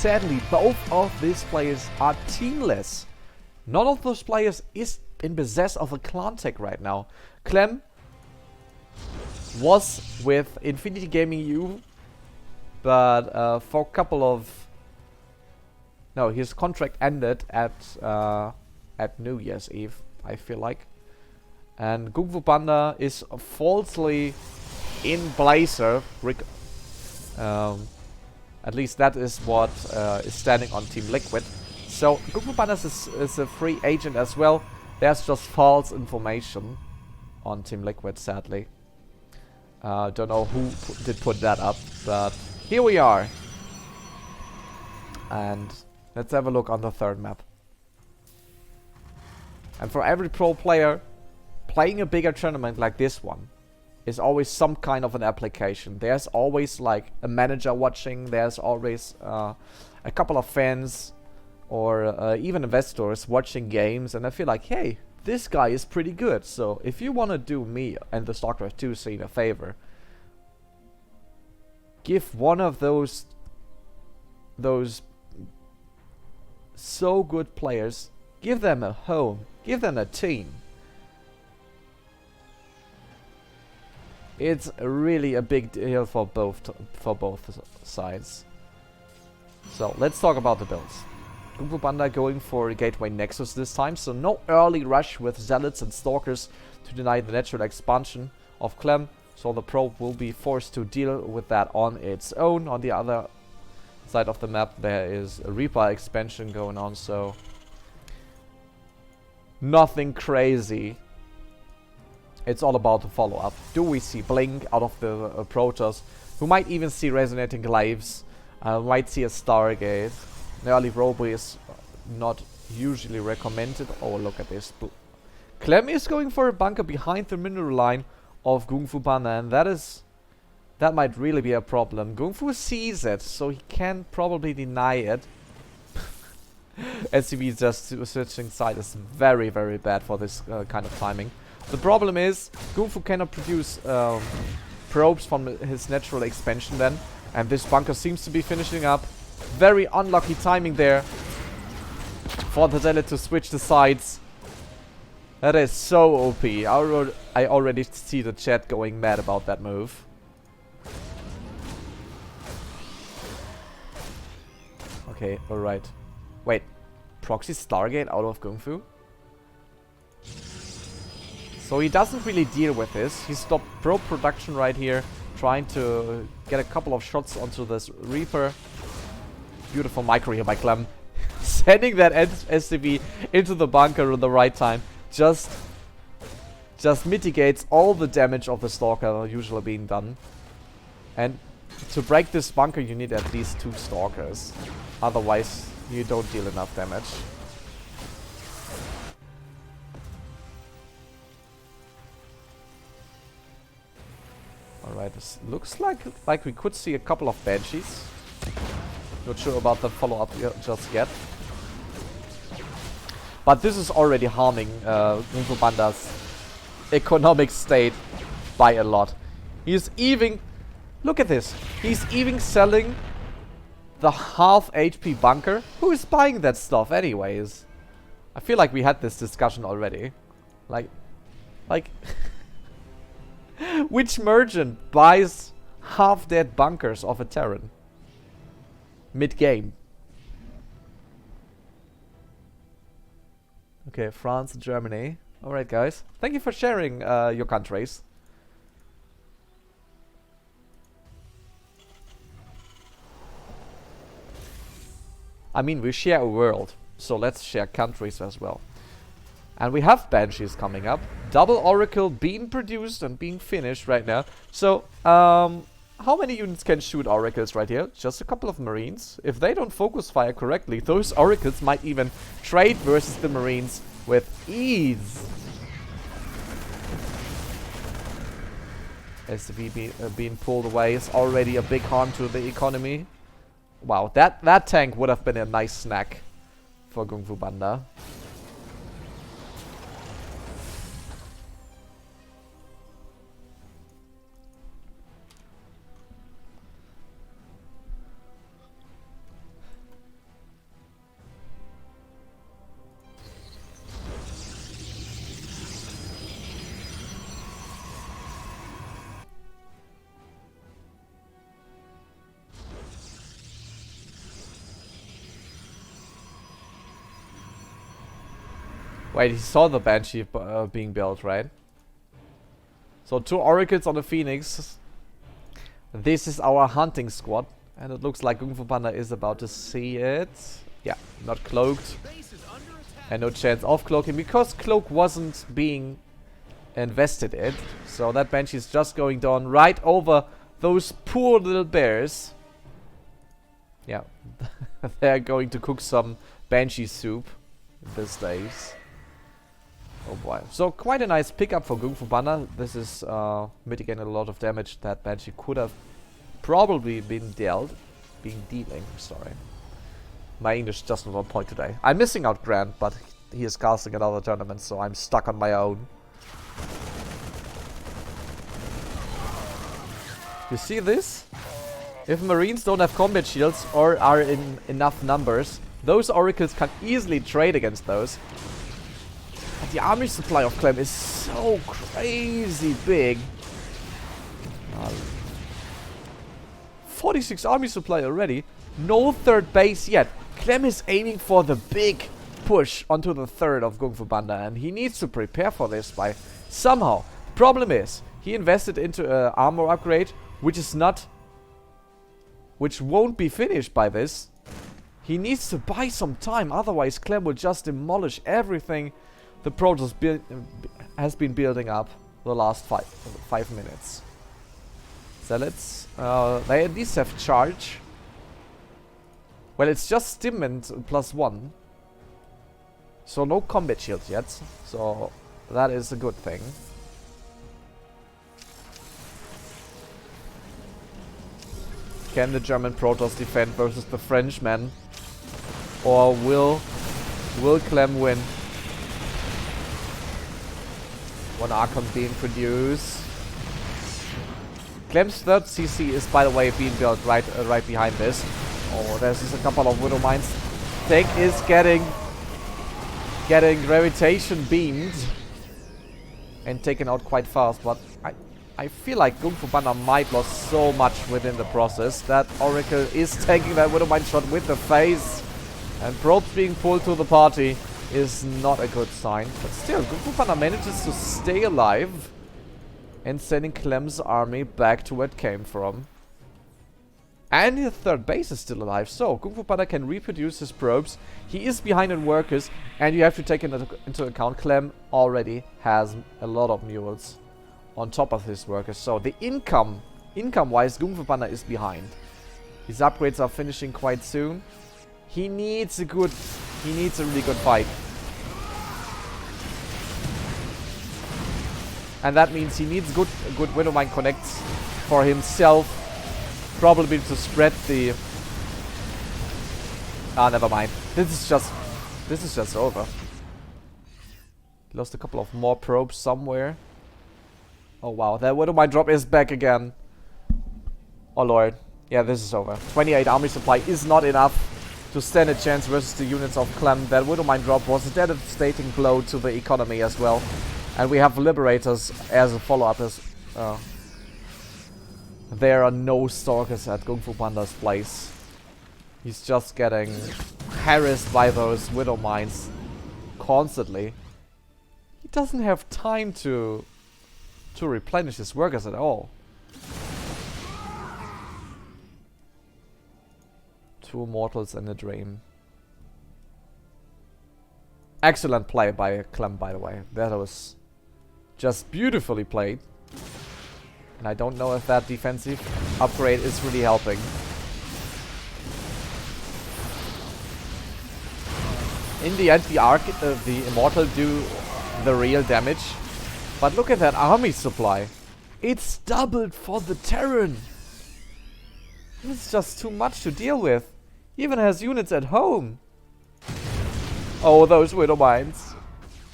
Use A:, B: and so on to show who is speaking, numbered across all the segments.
A: sadly, both of these players are teamless. None of those players is in possess of a clan tag right now. Clem was with Infinity Gaming EU, but for a couple of... No, his contract ended at New Year's Eve, I feel like. And GunGFuBanDa is falsely in Blazer. At least that is what is standing on Team Liquid. So GunGFuBanDa is a free agent as well. There's just false information on Team Liquid, sadly. Don't know who did put that up, but here we are. And let's have a look on the third map. And for every pro player, playing a bigger tournament like this one is always some kind of an application. There's always like a manager watching. There's always a couple of fans or even investors watching games. And I feel like, hey, this guy is pretty good. So if you want to do me and the Starcraft 2 scene a favor, give one of those so good players, give them a home, give them a team. It's really a big deal for both sides. So let's talk about the builds. GunGFuBanDa going for a Gateway Nexus this time, so no early rush with Zealots and Stalkers to deny the natural expansion of Clem. So the probe will be forced to deal with that on its own. On the other side of the map there is a Reaper expansion going on, so nothing crazy. It's all about the follow-up. Do we see Blink out of the Protoss? We might even see Resonating Glaives. Might see a Stargate. An early Robo is not usually recommended. Oh, look at this. Clem is going for a bunker behind the mineral line of GunGFuBanDa, and that might really be a problem. GunGfu sees it, so he can probably deny it. SCV just switching side is very, very bad for this kind of timing. The problem is, GunGfu cannot produce probes from his natural expansion then. And this bunker seems to be finishing up. Very unlucky timing there for the Zealot to switch the sides. That is so OP. I already see the chat going mad about that move. Okay, alright. Wait, proxy Stargate out of GunGfu? So he doesn't really deal with this. He stopped probe production right here, trying to get a couple of shots onto this Reaper. Beautiful micro here by Clem. Sending that SCV into the bunker at the right time. Just mitigates all the damage of the Stalker usually being done. And to break this bunker you need at least 2 Stalkers. Otherwise you don't deal enough damage. Alright, this looks like we could see a couple of Banshees. Not sure about the follow-up just yet. But this is already harming GunGFuBanDa's economic state by a lot. He's even... Look at this. He's even selling the half HP bunker. Who is buying that stuff anyways? I feel like we had this discussion already. Like... Which merchant buys half-dead bunkers of a Terran? Mid-game. Okay, France and Germany. Alright guys. Thank you for sharing your countries. I mean, we share a world, so let's share countries as well. And we have Banshees coming up. Double Oracle being produced and being finished right now. So, how many units can shoot Oracles right here? Just a couple of Marines. If they don't focus fire correctly, those Oracles might even trade versus the Marines with ease. SCV being pulled away is already a big harm to the economy. Wow, that tank would have been a nice snack for GunGFuBanDa. Wait, he saw the Banshee being built, right? So 2 Oracles on the Phoenix. This is our hunting squad. And it looks like GunGFuBanDa is about to see it. Yeah, not cloaked. And no chance of cloaking because cloak wasn't being invested in. So that Banshee is just going down right over those poor little bears. Yeah, they're going to cook some Banshee soup these days. Oh boy. So quite a nice pickup for GunGFuBanDa. This is mitigating a lot of damage that Banshee could have probably been dealing, sorry. My English just not on point today. I'm missing out Grant, but he is casting another tournament, so I'm stuck on my own. You see this? If Marines don't have combat shields or are in enough numbers, those Oracles can easily trade against those. But the army supply of Clem is so crazy big. 46 army supply already. No third base yet. Clem is aiming for the big push onto the third of GunGFuBanDa, and he needs to prepare for this by somehow. Problem is, he invested into an armor upgrade, which won't be finished by this. He needs to buy some time, otherwise Clem will just demolish everything the Protoss has been building up the last 5 minutes. Zealots, they at least have charge. Well, it's just Stim and +1. So no combat shields yet. So that is a good thing. Can the German Protoss defend versus the Frenchmen? Or will Clem win? One Archon being produced. Clem's third CC is, by the way, being built right behind this. Oh, there's just a couple of Widow Mines. Tank is getting gravitation beamed and taken out quite fast, but I feel like GunGFuBanDa might lose so much within the process. That Oracle is taking that Widow Mine shot with the face, and probes being pulled to the party is not a good sign. But still, GunGFuBanDa manages to stay alive and sending Clem's army back to where it came from. And the third base is still alive, so GunGFuBanDa can reproduce his probes. He is behind in workers, and you have to take into account Clem already has a lot of mules on top of his workers. So the income-wise, GunGFuBanDa is behind. His upgrades are finishing quite soon. He needs a really good fight. And that means he needs good Widow Mine connects for himself. Probably to spread the... never mind. This is just over. Lost a couple of more probes somewhere. Oh wow, that Widow Mine drop is back again. Oh lord. Yeah, this is over. 28 army supply is not enough to stand a chance versus the units of Clem. That Widow Mine drop was a devastating blow to the economy as well. And we have Liberators as a follow-up as... there are no Stalkers at GunGFuBanDa's place. He's just getting harassed by those Widow Mines constantly. He doesn't have time to replenish his workers at all. 2 mortals and a dream. Excellent play by Clem, by the way. That was just beautifully played. And I don't know if that defensive upgrade is really helping. In the end, the Immortal do the real damage. But look at that army supply. It's doubled for the Terran. It's just too much to deal with. He even has units at home. Oh, those Widow Mines.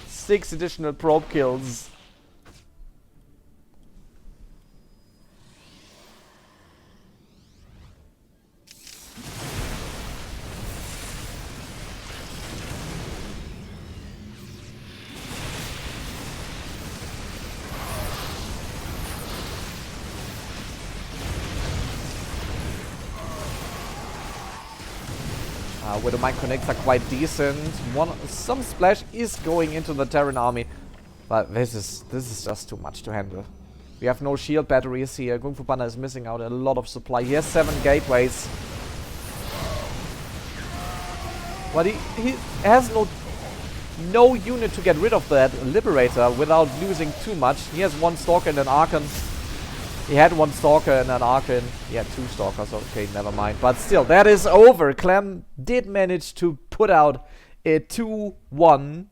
A: 6 additional probe kills. where the Mind Connects are quite decent. Some splash is going into the Terran army, but this is just too much to handle. We have no shield batteries here. GunGFuBanDa is missing out a lot of supply. He has 7 gateways. But he has no unit to get rid of that Liberator without losing too much. He has 1 Stalker and an Archon. He had 1 Stalker and an Archon. He had 2 Stalkers. Okay, never mind. But still, that is over. Clem did manage to put out a 2-1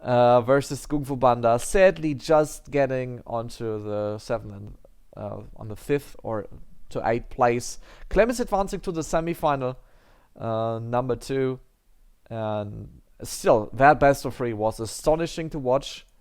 A: versus GunGFuBanDa. Sadly, just getting onto the 7th and on the 5th or to 8th place. Clem is advancing to the semi-final, number 2. And still, that best of 3 was astonishing to watch.